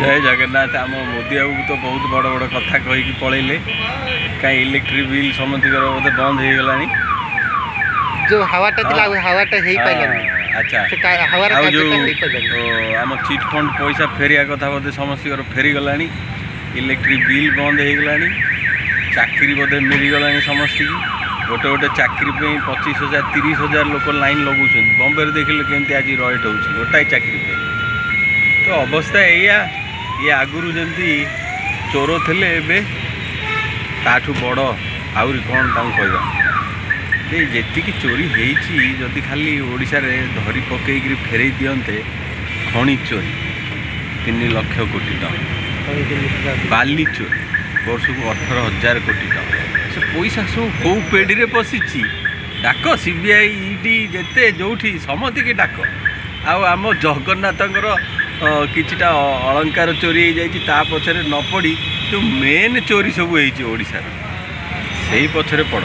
जय जगन्नाथ। आम मोदी बाबू तो बहुत बड़ बड़ कथा कहीकि पलैले कहीं इलेक्ट्रिक बिल समतिकर बोधे बंद हो गलानी जो हवाटा थिला हवाटा हेई पाइलानी। अच्छा से हवार आ जो हेई पाइलानी आम चिट फंड पैसा फेरिया कथा बोधे समस्तर फेरी गलानी इलेक्ट्रिक बिल बंद हो गलानी चाकरी बोधे मिलगलानी समस्त की गोटे गोटे चाकरी 25,000 30,000 लोक लाइन लगुन बम्बे देखिले केमती आज रईट हो गोटाए चाकरी तो अवस्था एया ये आगुरु जमती चोर थे एबे ताठू बड़ आउरी कौन कहवा जी चोरी होती जदि खाली ओडिशा रे धरी पकईकि फेरई दियंते खଣି चोरी 3 लाख कोटी टଙ୍କା बाली चोरी वर्ष को 18,000 कोटी टଙ୍କା से पैसा सब कौ पेढ़ी रे पशिची डाक सीबीआई ईडी जेते जोठी समति की डाक आम जगन्नाथंकर किछिटा अलंकार चोरी हो जाता पछरे न पड़ी जो मेन चोरी सब होइछि ओडिशा से पछरे पड़।